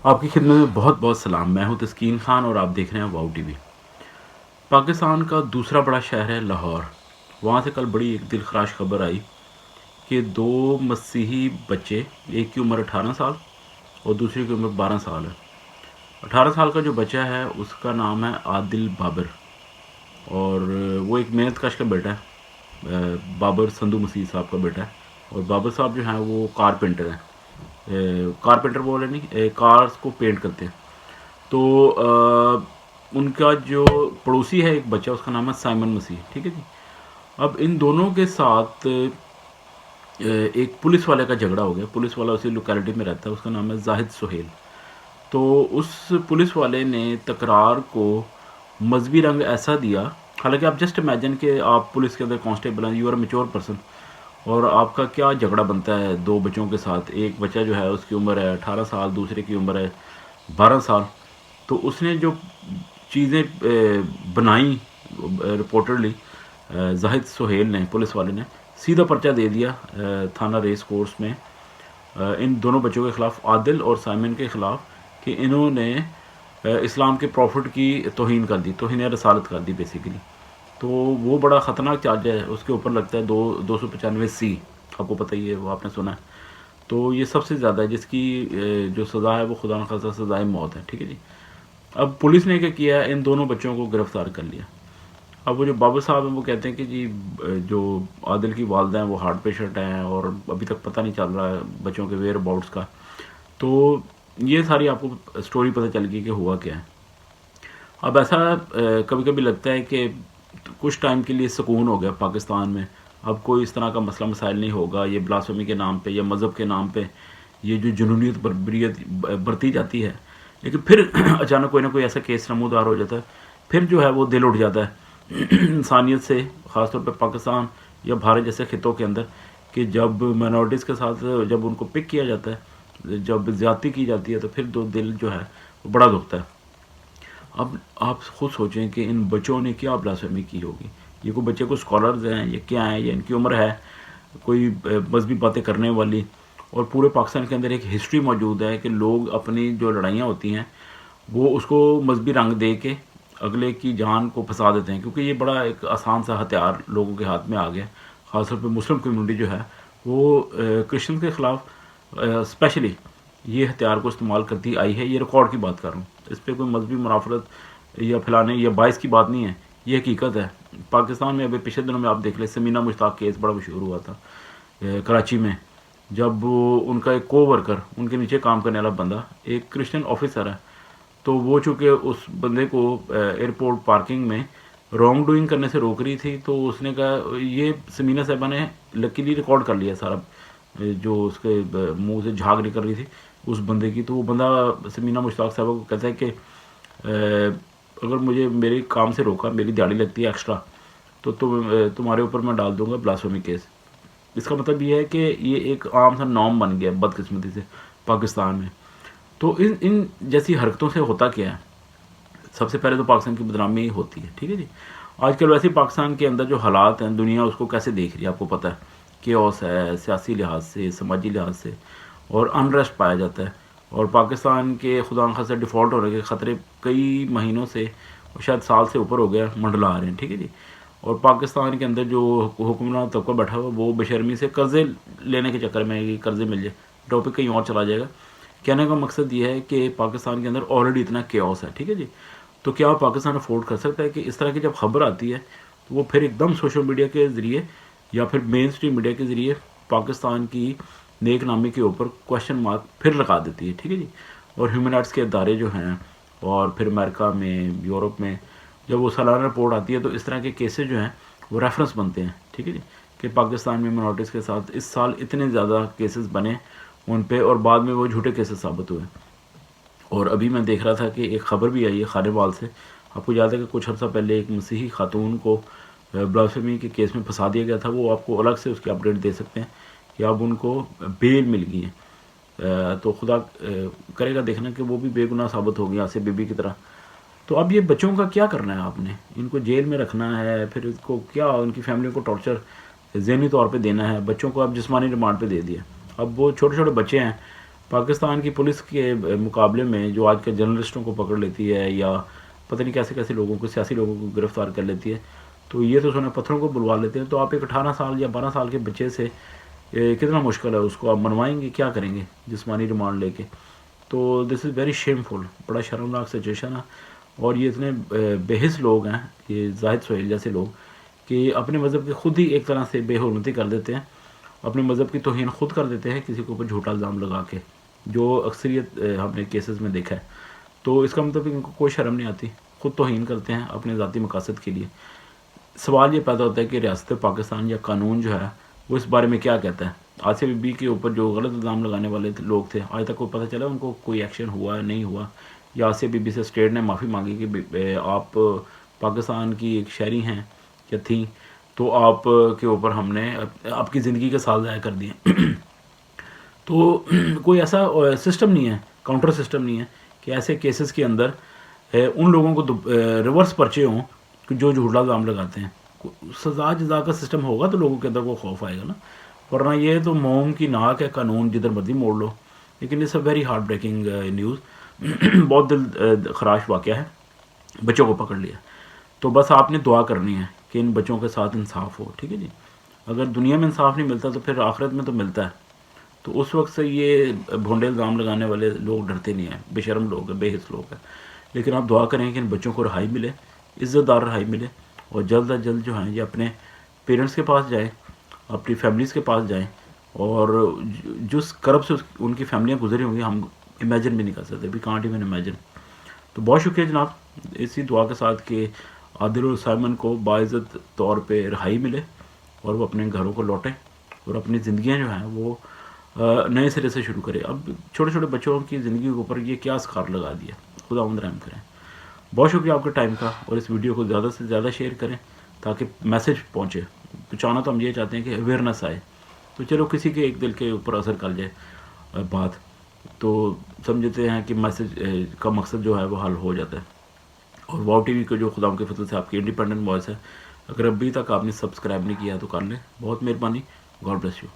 آپ کی خدمت میں بہت بہت سلام. میں ہوں تسکین خان اور آپ دیکھ رہے ہیں واؤ ٹی وی. پاکستان کا دوسرا بڑا شہر ہے لاہور. وہاں سے کل بڑی ایک دل خراش خبر آئی کہ 2 مسیحی بچے، ایک کی عمر 18 سال اور دوسری کی عمر 12 سال ہے. 18 سال کا جو بچہ ہے اس کا نام ہے عادل بابر، اور وہ ایک محنت کش کا بیٹا ہے. بابر سندھو مسیح صاحب کا بیٹا ہے، اور بابر صاحب جو ہیں وہ کارپینٹر ہیں. کارپینٹر بولے نہیں، کارز کو پینٹ کرتے ہیں. تو ان کا جو پڑوسی ہے ایک بچہ، اس کا نام ہے سائمن مسیح. ٹھیک ہے جی. اب ان دونوں کے ساتھ ایک پولیس والے کا جھگڑا ہو گیا. پولیس والا اسی لوکیلٹی میں رہتا ہے، اس کا نام ہے زاہد سہیل. تو اس پولیس والے نے تکرار کو مذہبی رنگ ایسا دیا. حالانکہ آپ جسٹ امیجن کہ آپ پولیس کے اندر کانسٹیبل ہیں، یو آر میچور پرسن، اور آپ کا کیا جھگڑا بنتا ہے 2 بچوں کے ساتھ. ایک بچہ جو ہے اس کی عمر ہے 18 سال، دوسرے کی عمر ہے 12 سال. تو اس نے جو چیزیں بنائیں رپورٹرلی، زاہد سہیل نے، پولیس والے نے سیدھا پرچہ دے دیا تھانہ ریس کورس میں ان دونوں بچوں کے خلاف، عادل اور سائمن کے خلاف، کہ انہوں نے اسلام کے پروفٹ کی توہین کر دی، توہین رسالت کر دی بیسیکلی. تو وہ بڑا خطرناک چارج ہے. اس کے اوپر لگتا ہے 295C. آپ کو پتہ ہی ہے، وہ آپ نے سنا ہے. تو یہ سب سے زیادہ ہے، جس کی جو سزا ہے وہ خدا نخواستہ سزائے موت ہے. ٹھیک ہے جی. اب پولیس نے کیا کیا، ان دونوں بچوں کو گرفتار کر لیا. اب وہ جو بابر صاحب ہیں وہ کہتے ہیں کہ جی جو عادل کی والدہ ہیں وہ ہارٹ پیشنٹ ہیں، اور ابھی تک پتہ نہیں چل رہا ہے بچوں کے ویئر اباؤٹس کا. تو یہ ساری آپ کو سٹوری پتہ چل گئی کہ ہوا کیا ہے. اب ایسا کبھی کبھی لگتا ہے کہ کچھ ٹائم کے لیے سکون ہو گیا پاکستان میں. اب کوئی اس طرح کا مسئلہ مسائل نہیں ہوگا. یہ بلاسفمی کے نام پہ یا مذہب کے نام پہ یہ جو جنونیت بربریت برتی جاتی ہے، لیکن پھر اچانک کوئی نہ کوئی ایسا کیس نمودار ہو جاتا ہے، پھر جو ہے وہ دل اٹھ جاتا ہے انسانیت سے، خاص طور پہ پاکستان یا بھارت جیسے خطوں کے اندر، کہ جب مائنورٹیز کے ساتھ جب ان کو پک کیا جاتا ہے، جب زیادتی کی جاتی ہے، تو پھر دل جو ہے وہ بڑا دکھتا ہے. اب آپ خود سوچیں کہ ان بچوں نے کیا بلاسفمی کی ہوگی. یہ کوئی بچے کو اسکالرز ہیں یا کیا ہیں، یا ان کی عمر ہے کوئی مذہبی باتیں کرنے والی. اور پورے پاکستان کے اندر ایک ہسٹری موجود ہے کہ لوگ اپنی جو لڑائیاں ہوتی ہیں وہ اس کو مذہبی رنگ دے کے اگلے کی جان کو پھنسا دیتے ہیں، کیونکہ یہ بڑا ایک آسان سا ہتھیار لوگوں کے ہاتھ میں آ گیا. خاص طور پہ مسلم کمیونٹی جو ہے وہ کرسچن کے خلاف اسپیشلی یہ ہتھیار کو استعمال کرتی آئی ہے. یہ ریکارڈ کی بات کر رہا ہوں، اس پہ کوئی مذہبی منافرت یا پھیلانے یا باعث کی بات نہیں ہے، یہ حقیقت ہے. پاکستان میں ابھی پچھلے دنوں میں آپ دیکھ لیں، سمینہ مشتاق کیس بڑا مشہور ہوا تھا کراچی میں، جب ان کا ایک کو ورکر، ان کے نیچے کام کرنے والا بندہ ایک کرسچن آفیسر ہے. تو وہ چونکہ اس بندے کو ایئرپورٹ پارکنگ میں رانگ ڈوئنگ کرنے سے روک رہی تھی، تو اس نے کہا، یہ سمینہ صاحبہ نے لکیلی ریکارڈ کر لیا سارا، جو اس کے منہ سے جھاگ نکل رہی تھی اس بندے کی. تو وہ بندہ سمینہ مشتاق صاحبہ کو کہتا ہے کہ اگر مجھے میرے کام سے روکا، میری دیہڑی لگتی ہے ایکسٹرا، تو تمہارے اوپر میں ڈال دوں گا بلاسفمی کیس. اس کا مطلب یہ ہے کہ یہ ایک عام سا نام بن گیا بدقسمتی سے پاکستان میں. تو ان جیسی حرکتوں سے ہوتا کیا ہے؟ سب سے پہلے تو پاکستان کی بدنامی ہوتی ہے. ٹھیک ہے جی. آج کل ویسے پاکستان کے اندر جو حالات ہیں، دنیا اس کو کیسے دیکھ رہی ہے آپ کو پتہ ہے. کیوس ہے سیاسی لحاظ سے، سماجی لحاظ سے، اور انریسٹ پایا جاتا ہے. اور پاکستان کے خدا نخواستہ ڈیفالٹ ہونے کے خطرے کئی مہینوں سے، شاید سال سے اوپر ہو گیا، منڈلا آ رہے ہیں. ٹھیک ہے جی. اور پاکستان کے اندر جو حکمران طبقہ بیٹھا ہوا وہ بشرمی سے قرضے لینے کے چکر میں، قرضے مل جائے، ٹاپک کہیں اور چلا جائے گا. کہنے کا مقصد یہ ہے کہ پاکستان کے اندر آلریڈی اتنا کیوس ہے. ٹھیک ہے جی. تو کیا پاکستان افورڈ کر سکتا ہے کہ اس طرح کی جب خبر آتی ہے تو وہ پھر ایک دم سوشل میڈیا کے ذریعے یا پھر مین اسٹریم میڈیا کے ذریعے پاکستان کی نیک نامی کے اوپر کوشچن مارک پھر لگا دیتی ہے. ٹھیک ہے جی. اور ہیومن رائٹس کے ادارے جو ہیں، اور پھر امریکہ میں، یورپ میں جب وہ سالانہ رپورٹ آتی ہے تو اس طرح کے کیسز جو ہیں وہ ریفرنس بنتے ہیں. ٹھیک ہے جی. کہ پاکستان میں منورٹیز کے ساتھ اس سال اتنے زیادہ کیسز بنے ان پہ، اور بعد میں وہ جھوٹے کیسز ثابت ہوئے. اور ابھی میں دیکھ رہا تھا کہ ایک خبر بھی آئی ہے خانوال سے. آپ کو یاد ہے کہ کچھ عرصہ پہلے ایک مسیحی خاتون کو بلاسفمی کے کیس میں پھنسا دیا گیا تھا. وہ آپ کو الگ سے اس کی اپڈیٹ دے سکتے ہیں کہ اب ان کو بیل مل گئی ہے. تو خدا کرے گا دیکھنا کہ وہ بھی بے گناہ ثابت ہو گیا آسیہ بی بی کی طرح. تو اب یہ بچوں کا کیا کرنا ہے آپ نے؟ ان کو جیل میں رکھنا ہے، پھر اس کو کیا ان کی فیملی کو ٹارچر ذہنی طور پہ دینا ہے. بچوں کو اب جسمانی ریمانڈ پہ دے دیا. اب وہ چھوٹے چھوٹے بچے ہیں، پاکستان کی پولیس کے مقابلے میں جو آج کل جرنلسٹوں کو پکڑ لیتی ہے یا پتہ نہیں کیسے کیسے لوگوں کو، سیاسی لوگوں کو گرفتار کر لیتی ہے، تو یہ تو سونے پتھروں کو بلوا لیتے ہیں. تو آپ ایک 18 سال یا 12 سال کے بچے سے کتنا مشکل ہے، اس کو آپ منوائیں گے، کیا کریں گے جسمانی ریمانڈ لے کے؟ تو دس از ویری شیم فل، بڑا شرمناک سچویشن ہے. اور یہ اتنے بے حس لوگ ہیں، یہ زاہد سہیل جیسے لوگ، کہ اپنے مذہب کی خود ہی ایک طرح سے بے حرمتی کر دیتے ہیں، اپنے مذہب کی توہین خود کر دیتے ہیں کسی کے اوپر جھوٹا الزام لگا کے، جو اکثریت ہم نے کیسز میں دیکھا ہے. تو اس کا مطلب کہ ان کو کوئی شرم نہیں آتی، خود توہین کرتے ہیں اپنے ذاتی مقاصد کے لیے. سوال یہ پیدا ہوتا ہے کہ ریاست پاکستان یا قانون جو ہے وہ اس بارے میں کیا کہتا ہے؟ آصیہ بی بی کے اوپر جو غلط الزام لگانے والے لوگ تھے، آج تک کوئی پتہ چلا ان کو کوئی ایکشن ہوا ہے نہیں ہوا؟ یا آصیہ بی بی سے اسٹیٹ نے معافی مانگی کہ آپ پاکستان کی ایک شہری ہیں یا تھیں، تو آپ کے اوپر ہم نے آپ کی زندگی کے سال ضائع کر دیے. تو کوئی ایسا سسٹم نہیں ہے، کاؤنٹر سسٹم نہیں ہے کہ ایسے کیسز کے اندر ان لوگوں کو ریورس پرچے ہوں کہ جو جھوٹا الزام لگاتے ہیں. سزا جزا کا سسٹم ہوگا تو لوگوں کے اندر وہ خوف آئے گا نا، ورنہ یہ تو موم کی ناک ہے، قانون جدھر مرضی موڑ لو. لیکن it's a very heartbreaking news. بہت دل خراش واقعہ ہے. بچوں کو پکڑ لیا، تو بس آپ نے دعا کرنی ہے کہ ان بچوں کے ساتھ انصاف ہو. ٹھیک ہے جی، اگر دنیا میں انصاف نہیں ملتا تو پھر آخرت میں تو ملتا ہے. تو اس وقت سے یہ بھونڈے الزام لگانے والے لوگ ڈرتے نہیں ہیں، بے شرم لوگ ہیں، بے حس لوگ ہیں. لیکن آپ دعا کریں کہ ان بچوں کو رہائی ملے، عزت دار رہائی ملے، اور جلد از جلد جو ہیں یہ اپنے پیرنٹس کے پاس جائیں، اپنی فیملیز کے پاس جائیں. اور جس کرب سے ان کی فیملیاں گزری ہوں گی ہم امیجن بھی نہیں کر سکتے، وی کانٹ ایون امیجن. تو بہت شکریہ جناب، اسی دعا کے ساتھ کہ عادل اور سائمن کو باعزت طور پہ رہائی ملے اور وہ اپنے گھروں کو لوٹیں اور اپنی زندگیاں جو ہیں وہ نئے سرے سے شروع کرے. اب چھوٹے چھوٹے بچوں کی زندگی کے اوپر یہ کیا اسکار لگا دیا، خدا رحم کریں. بہت شکریہ آپ کے ٹائم کا، اور اس ویڈیو کو زیادہ سے زیادہ شیئر کریں تاکہ میسج پہنچے. پہنچانا تو ہم یہ چاہتے ہیں کہ اویئرنیس آئے، تو چلو کسی کے ایک دل کے اوپر اثر کر جائے بات، تو سمجھتے ہیں کہ میسج کا مقصد جو ہے وہ حل ہو جاتا ہے. اور واؤ ٹی وی کو جو خدا کے فضل سے آپ کی انڈیپینڈنٹ وائس ہے، اگر ابھی تک آپ نے سبسکرائب نہیں کیا تو کر لیں، بہت مہربانی. God bless you.